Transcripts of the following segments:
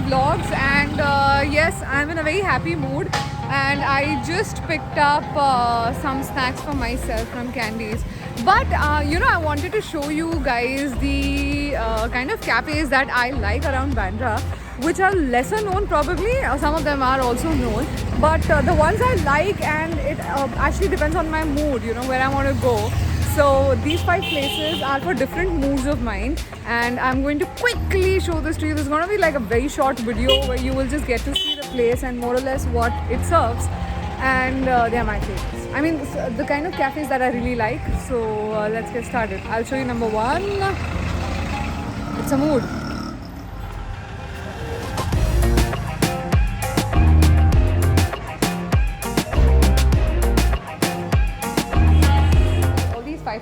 vlogs, and yes, I'm in a very happy mood, and I just picked up some snacks for myself from Candies. But I wanted to show you guys the kind of cafes that I like around Bandra, which are lesser known probably. Some of them are also known, but the ones I like, and it actually depends on my mood, where I want to go. So these 5 places are for different moods of mine, and I'm going to quickly show this to you. This is going to be like a very short video where you will just get to see the place and more or less what it serves, and they are my favorites. I mean, the kind of cafes that I really like. So let's get started. I'll show you number 1. It's a mood.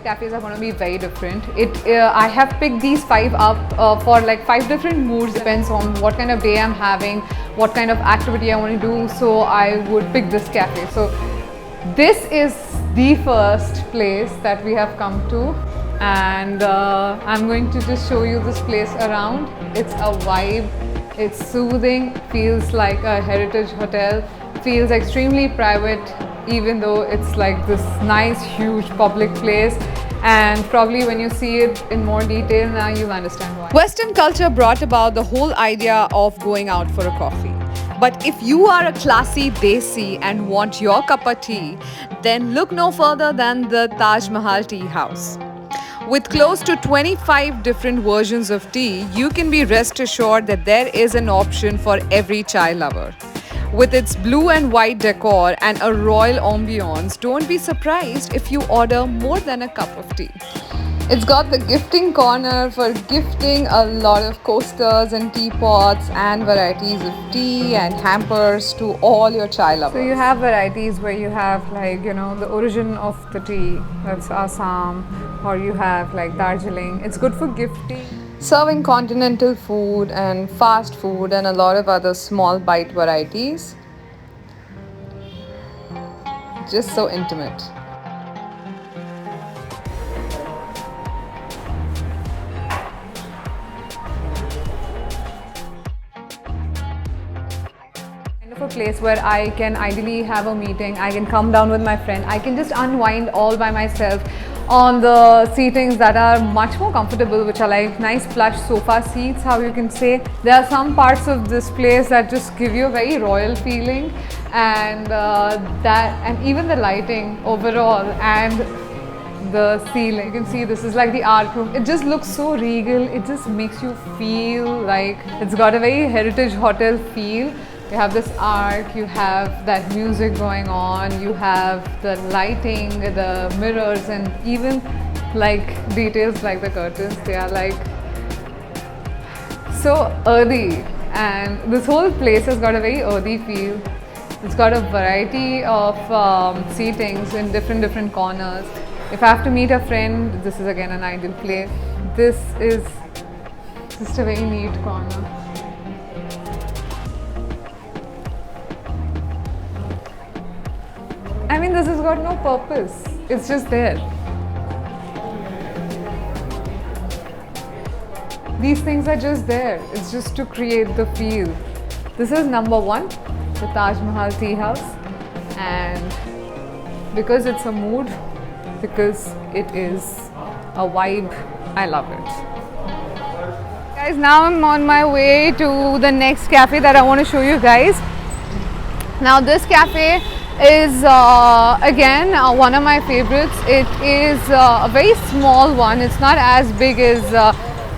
Cafes are going to be very different. I have picked these 5 up for like 5 different moods. Depends on what kind of day I'm having, what kind of activity I want to do. So I would pick this cafe. So this is the first place that we have come to, and I'm going to just show you this place around. It's a vibe. It's soothing. Feels like a heritage hotel. Feels extremely private, even though it's like this nice huge public place, and probably when you see it in more detail now you'll understand why. Western culture brought about the whole idea of going out for a coffee. But if you are a classy desi and want your cup of tea, then look no further than the Taj Mahal Tea House. With close to 25 different versions of tea, you can be rest assured that there is an option for every chai lover. With its blue and white decor and a royal ambience, don't be surprised if you order more than a cup of tea. It's got the gifting corner for gifting a lot of coasters and teapots and varieties of tea and hampers to all your chai lovers. So you have varieties where you have like, the origin of the tea, that's Assam, or you have like Darjeeling. It's good for gifting. Serving continental food and fast food and a lot of other small bite varieties. Just so intimate. Kind of a place where I can ideally have a meeting, I can come down with my friend, I can just unwind all by myself on the seatings that are much more comfortable, which are like nice plush sofa seats, how you can say. There are some parts of this place that just give you a very royal feeling, and and even the lighting overall and the ceiling. You can see this is like the art room. It just looks so regal. It just makes you feel like it's got a very heritage hotel feel. You have this arc, you have that music going on, you have the lighting, the mirrors, and even like details like the curtains. They are like so earthy, and this whole place has got a very earthy feel. It's got a variety of seatings in different corners. If I have to meet a friend, this is again an ideal place. This is just a very neat corner. I mean, this has got no purpose. It's just there. These things are just there. It's just to create the feel. This is number 1, the Taj Mahal Tea House. And because it's a mood, because it is a vibe, I love it. Guys, now I'm on my way to the next cafe that I want to show you guys. Now this cafe is again one of my favorites. It is a very small one. It's not as big as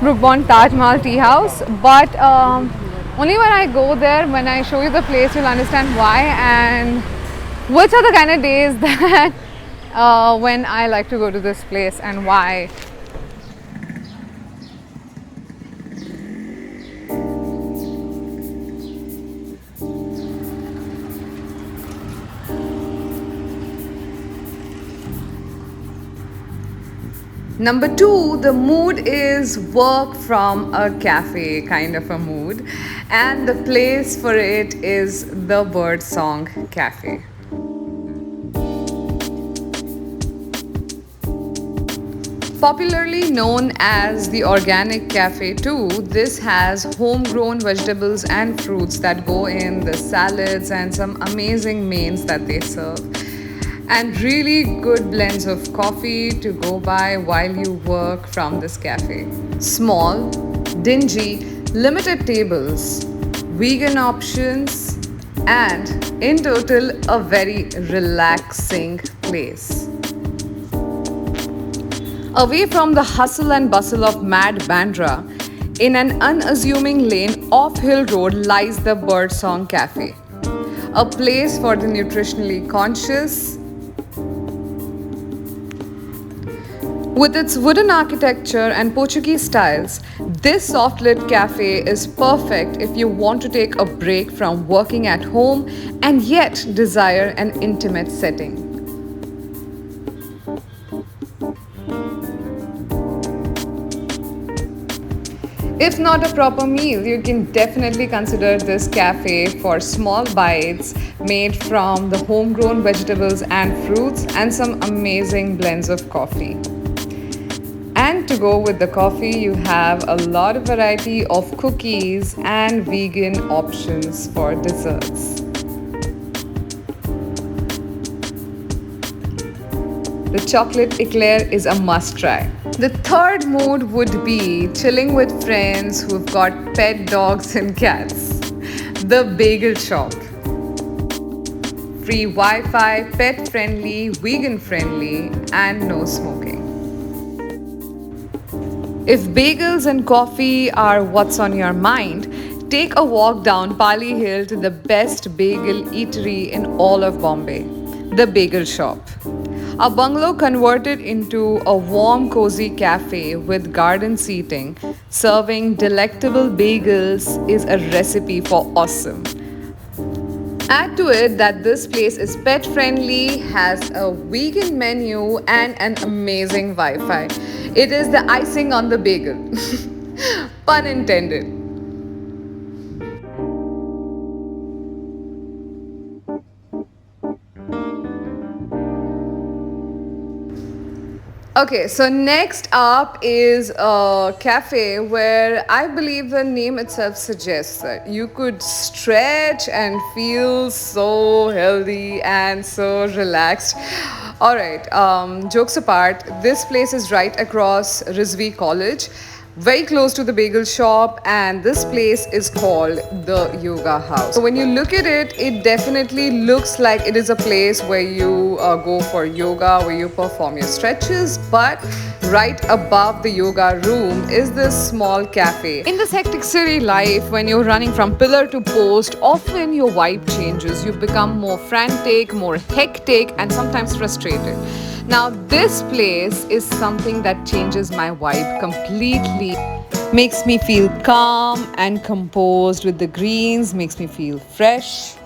Brookbond Taj Mahal Tea House, but only when I go there, when I show you the place, you'll understand why and which are the kind of days that when I like to go to this place and why. Number 2, the mood is work from a cafe kind of a mood, and the place for it is the Birdsong Cafe. Popularly known as the organic cafe too, this has homegrown vegetables and fruits that go in the salads and some amazing mains that they serve. And really good blends of coffee to go by while you work from this cafe. Small, dingy, limited tables, vegan options, and in total, a very relaxing place. Away from the hustle and bustle of mad Bandra, in an unassuming lane off Hill Road lies the Birdsong Cafe, a place for the nutritionally conscious. With its wooden architecture and Portuguese styles, this soft-lit cafe is perfect if you want to take a break from working at home and yet desire an intimate setting. If not a proper meal, you can definitely consider this cafe for small bites made from the homegrown vegetables and fruits and some amazing blends of coffee. And to go with the coffee, you have a lot of variety of cookies and vegan options for desserts. The chocolate eclair is a must try. The third mood would be chilling with friends who've got pet dogs and cats. The Bagel Shop. Free Wi-Fi, pet-friendly, vegan-friendly, and no smoking. If bagels and coffee are what's on your mind, take a walk down Pali Hill to the best bagel eatery in all of Bombay, the Bagel Shop. A bungalow converted into a warm, cozy cafe with garden seating, serving delectable bagels is a recipe for awesome. Add to it that this place is pet friendly, has a vegan menu, and an amazing Wi Fi. It is the icing on the bagel. Pun intended. Okay, so next up is a cafe where I believe the name itself suggests that you could stretch and feel so healthy and so relaxed. Alright, jokes apart, this place is right across Rizvi College, very close to the Bagel Shop, and this place is called the Yoga House. So when you look at it, it definitely looks like it is a place where you go for yoga, where you perform your stretches, but right above the yoga room is this small cafe. In this hectic city life, when you're running from pillar to post, often your vibe changes. You become more frantic, more hectic, and sometimes frustrated. Now, this place is something that changes my vibe completely. Makes me feel calm and composed with the greens, makes me feel fresh.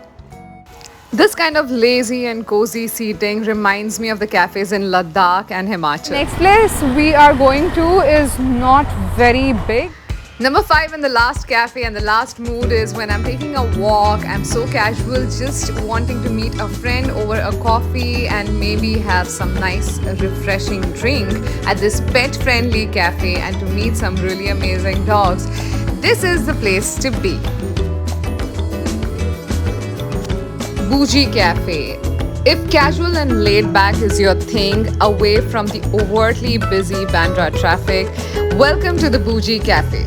This kind of lazy and cozy seating reminds me of the cafes in Ladakh and Himachal. Next place we are going to is not very big. Number 5 and the last cafe and the last mood is when I'm taking a walk, I'm so casual, just wanting to meet a friend over a coffee and maybe have some nice refreshing drink at this pet-friendly cafe and to meet some really amazing dogs. This is the place to be. Bougie Cafe. If casual and laid back is your thing, away from the overtly busy Bandra traffic, welcome to the Bougie Cafe.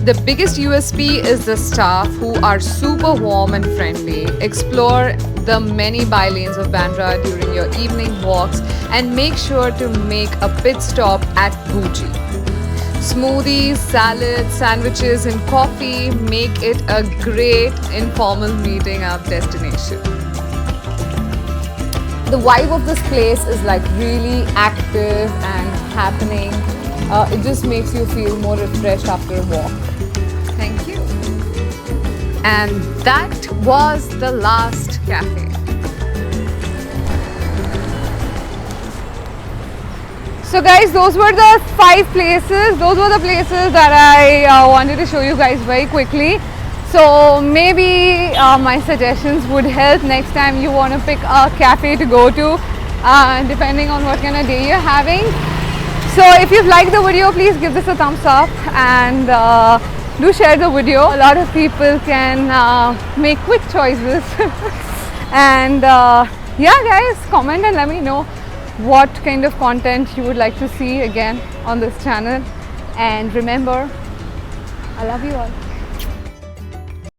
The biggest USP is the staff who are super warm and friendly. Explore the many bylanes of Bandra during your evening walks and make sure to make a pit stop at Bougie. Smoothies, salads, sandwiches, and coffee make it a great informal meeting up destination. The vibe of this place is like really active and happening. It just makes you feel more refreshed after a walk. Thank you. And that was the last cafe. So guys, those were the 5 places. Those were the places that I wanted to show you guys very quickly. So maybe my suggestions would help next time you want to pick a cafe to go to, depending on what kind of day you're having. So if you've liked the video, please give this a thumbs up and do share the video. A lot of people can make quick choices. And yeah guys, comment and let me know what kind of content you would like to see again on this channel. And remember, I love you all.